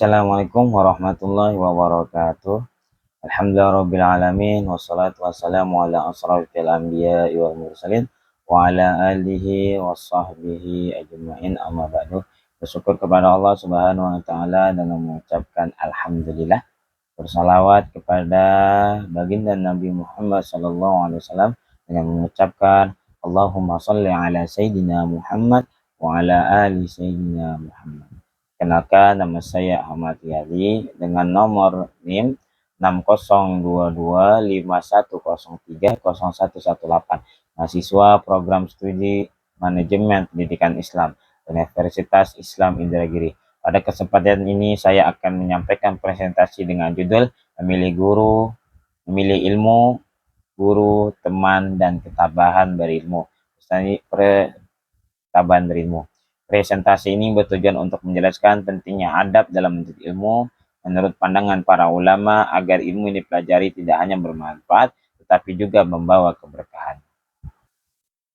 Assalamualaikum warahmatullahi wabarakatuh. Alhamdulillahirabbil alamin wassalatu wassalamu ala asrofil anbiya'i wal mursalin wa ala alihi washabbihi ajmain amma ba'du. Bersyukur kepada Allah Subhanahu wa taala dan mengucapkan alhamdulillah. Bersalawat kepada baginda Nabi Muhammad sallallahu alaihi wasallam dengan mengucapkan Allahumma shalli ala sayyidina Muhammad wa ala ali sayyidina Muhammad. Kenalkan, nama saya Ahmad Yadi dengan nomor NIM 602251030118, mahasiswa program studi manajemen pendidikan Islam Universitas Islam Indragiri. Pada kesempatan ini saya akan menyampaikan presentasi dengan judul Memilih Guru, Memilih Ilmu, Guru, Teman, dan Ketabahan Berilmu. Ketabahan berilmu. Presentasi ini bertujuan untuk menjelaskan pentingnya adab dalam menuntut ilmu menurut pandangan para ulama agar ilmu yang dipelajari tidak hanya bermanfaat tetapi juga membawa keberkahan.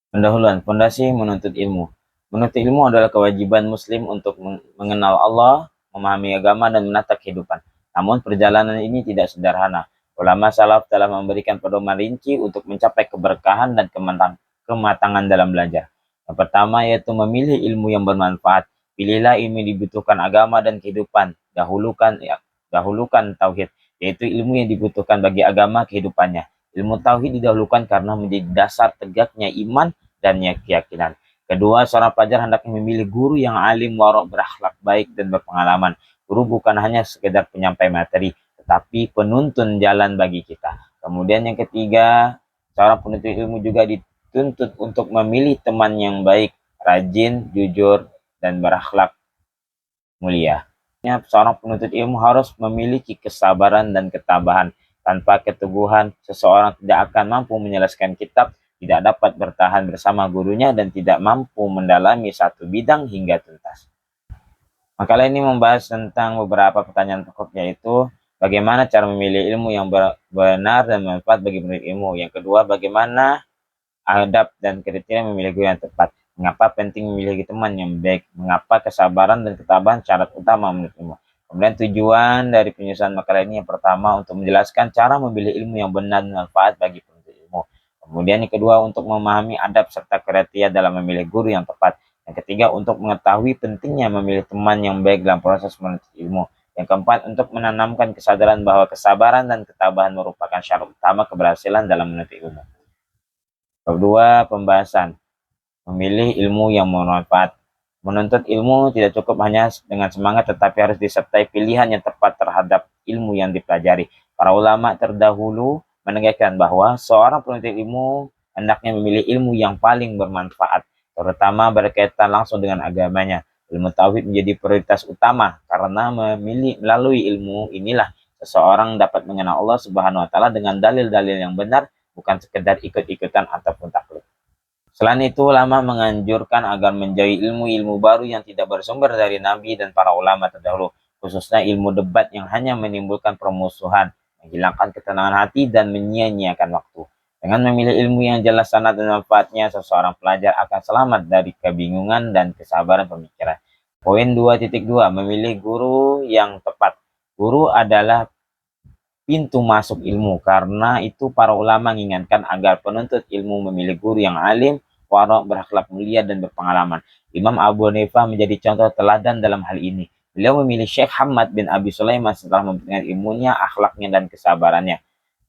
Pendahuluan, fondasi menuntut ilmu. Menuntut ilmu adalah kewajiban muslim untuk mengenal Allah, memahami agama, dan menata kehidupan. Namun perjalanan ini tidak sederhana. Ulama salaf telah memberikan pedoman rinci untuk mencapai keberkahan dan kematangan dalam belajar. Yang pertama yaitu memilih ilmu yang bermanfaat. Pilihlah ilmu yang dibutuhkan agama dan kehidupan. Dahulukan tauhid, yaitu ilmu yang dibutuhkan bagi agama kehidupannya. Ilmu tauhid didahulukan karena menjadi dasar tegaknya iman dan keyakinan. Kedua, seorang pelajar hendaknya memilih guru yang alim, warok, berakhlak baik, dan berpengalaman. Guru bukan hanya sekedar penyampai materi, tetapi penuntun jalan bagi kita. Kemudian yang ketiga, seorang penuntut ilmu juga dituntut untuk memilih teman yang baik, rajin, jujur, dan berakhlak mulia. Seorang penuntut ilmu harus memiliki kesabaran dan ketabahan. Tanpa keteguhan, seseorang tidak akan mampu menyelesaikan kitab, tidak dapat bertahan bersama gurunya, dan tidak mampu mendalami satu bidang hingga tuntas. Makalah ini membahas tentang beberapa pertanyaan pokok, yaitu bagaimana cara memilih ilmu yang benar dan bermanfaat bagi penuntut ilmu. Yang kedua, bagaimana adab dan kriteria memilih guru yang tepat. Mengapa penting memilih teman yang baik? Mengapa kesabaran dan ketabahan syarat utama menuntut ilmu? Kemudian tujuan dari penyusunan makalah ini yang pertama untuk menjelaskan cara memilih ilmu yang benar dan bermanfaat bagi penuntut ilmu. Kemudian yang kedua untuk memahami adab serta kriteria dalam memilih guru yang tepat. Yang ketiga untuk mengetahui pentingnya memilih teman yang baik dalam proses menuntut ilmu. Yang keempat untuk menanamkan kesadaran bahwa kesabaran dan ketabahan merupakan syarat utama keberhasilan dalam menuntut ilmu. Kedua, pembahasan memilih ilmu yang bermanfaat. Menuntut ilmu tidak cukup hanya dengan semangat, tetapi harus disertai pilihan yang tepat terhadap ilmu yang dipelajari. Para ulama terdahulu menegaskan bahwa seorang penuntut ilmu hendaknya memilih ilmu yang paling bermanfaat, terutama berkaitan langsung dengan agamanya. Ilmu tauhid menjadi prioritas utama karena melalui ilmu inilah seseorang dapat mengenal Allah Subhanahu wa taala dengan dalil-dalil yang benar, bukan sekedar ikut-ikutan ataupun taklid. Selain itu, ulama menganjurkan agar menjauhi ilmu-ilmu baru yang tidak bersumber dari Nabi dan para ulama terdahulu, khususnya ilmu debat yang hanya menimbulkan permusuhan, menghilangkan ketenangan hati, dan menyia-nyiakan waktu. Dengan memilih ilmu yang jelas sanad dan manfaatnya, seseorang pelajar akan selamat dari kebingungan dan kesabaran pemikiran. Poin 2.2, memilih guru yang tepat. Guru adalah pintu masuk ilmu, karena itu para ulama mengingatkan agar penuntut ilmu memilih guru yang alim, warok, berakhlak mulia, dan berpengalaman. Imam Abu Hanifah menjadi contoh teladan dalam hal ini. Beliau memilih Syekh Hamad bin Abi Sulaiman setelah memberikan ilmunya, akhlaknya, dan kesabarannya.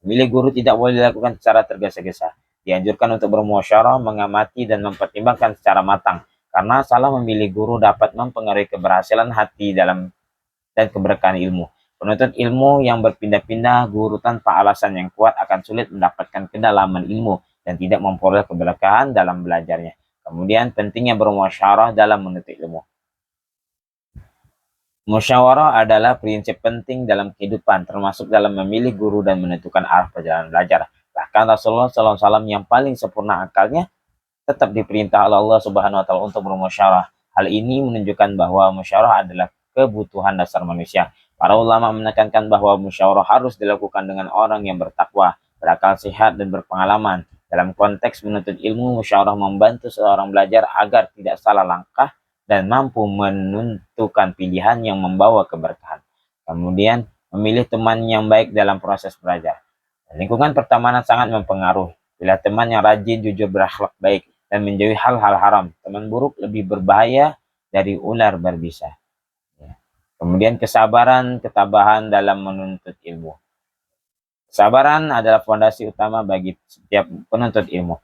Memilih guru tidak boleh dilakukan secara tergesa-gesa. Dianjurkan untuk bermusyawarah, mengamati, dan mempertimbangkan secara matang, karena salah memilih guru dapat mempengaruhi keberhasilan hati dan keberkahan ilmu. Penuntut ilmu yang berpindah-pindah guru tanpa alasan yang kuat akan sulit mendapatkan kedalaman ilmu dan tidak memperoleh keberkahan dalam belajarnya. Kemudian pentingnya bermusyawarah dalam menuntut ilmu. Musyawarah adalah prinsip penting dalam kehidupan, termasuk dalam memilih guru dan menentukan arah perjalanan belajar. Bahkan Rasulullah SAW yang paling sempurna akalnya tetap diperintah oleh Allah Subhanahu wa taala untuk bermusyawarah. Hal ini menunjukkan bahwa musyawarah adalah kebutuhan dasar manusia. Para ulama menekankan bahwa musyawarah harus dilakukan dengan orang yang bertakwa, berakal sehat, dan berpengalaman. Dalam konteks menuntut ilmu, musyawarah membantu seorang belajar agar tidak salah langkah dan mampu menentukan pilihan yang membawa keberkahan. Kemudian memilih teman yang baik dalam proses belajar. Lingkungan pertemanan sangat mempengaruhi. Bila teman yang rajin, jujur, berakhlak baik, dan menjauhi hal-hal haram, teman buruk lebih berbahaya dari ular berbisa. Ya. Kemudian kesabaran, ketabahan dalam menuntut ilmu. Kesabaran adalah fondasi utama bagi setiap penuntut ilmu.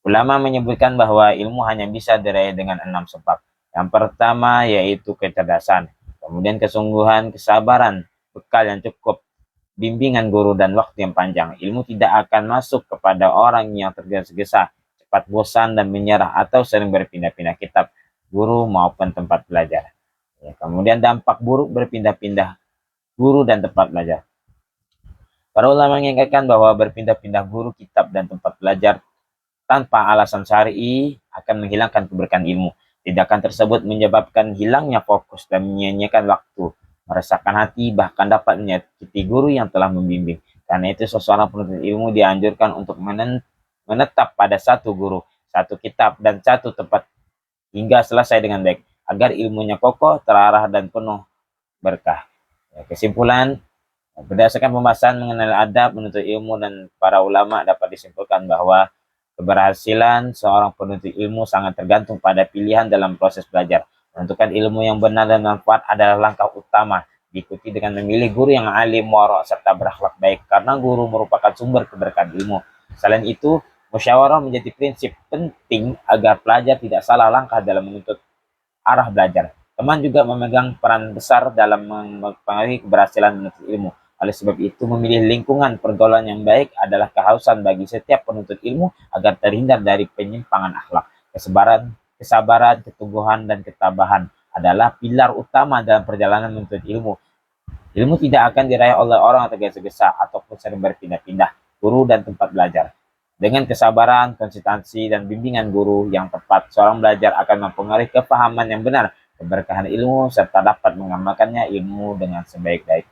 Ulama menyebutkan bahwa ilmu hanya bisa diraih dengan 6 sebab. Yang pertama yaitu kecerdasan, kemudian kesungguhan, kesabaran, bekal yang cukup, bimbingan guru, dan waktu yang panjang. Ilmu tidak akan masuk kepada orang yang tergesa-gesa, cepat bosan dan menyerah, atau sering berpindah-pindah kitab, guru maupun tempat belajar. Ya, kemudian dampak buruk berpindah-pindah guru dan tempat belajar. Para ulama mengingatkan bahwa berpindah-pindah guru, kitab, dan tempat belajar tanpa alasan syar'i akan menghilangkan keberkahan ilmu. Tindakan tersebut menyebabkan hilangnya fokus dan menyia-nyiakan waktu, meresahkan hati, bahkan dapat menyakiti guru yang telah membimbing. Karena itu seseorang penuntut ilmu dianjurkan untuk menetap pada satu guru, satu kitab, dan satu tempat hingga selesai dengan baik, agar ilmunya kokoh, terarah, dan penuh berkah. Kesimpulan, berdasarkan pembahasan mengenai adab menuntut ilmu dan para ulama, dapat disimpulkan bahwa keberhasilan seorang penuntut ilmu sangat tergantung pada pilihan dalam proses belajar. Menentukan ilmu yang benar dan manfaat adalah langkah utama, diikuti dengan memilih guru yang alim, warok, serta berakhlak baik, karena guru merupakan sumber keberkahan ilmu. Selain itu, musyawarah menjadi prinsip penting agar pelajar tidak salah langkah dalam menuntut arah belajar. Teman juga memegang peran besar dalam mempengaruhi keberhasilan menuntut ilmu. Oleh sebab itu, memilih lingkungan pergaulan yang baik adalah kehausan bagi setiap penuntut ilmu agar terhindar dari penyimpangan akhlak. Kesabaran, keteguhan, dan ketabahan adalah pilar utama dalam perjalanan menuntut ilmu. Ilmu tidak akan diraih oleh orang yang tergesa-gesa ataupun sering berpindah-pindah guru dan tempat belajar. Dengan kesabaran, konsistensi, dan bimbingan guru yang tepat, seorang belajar akan mempengaruhi kepahaman yang benar, keberkahan ilmu, serta dapat mengamalkannya ilmu dengan sebaik-baik.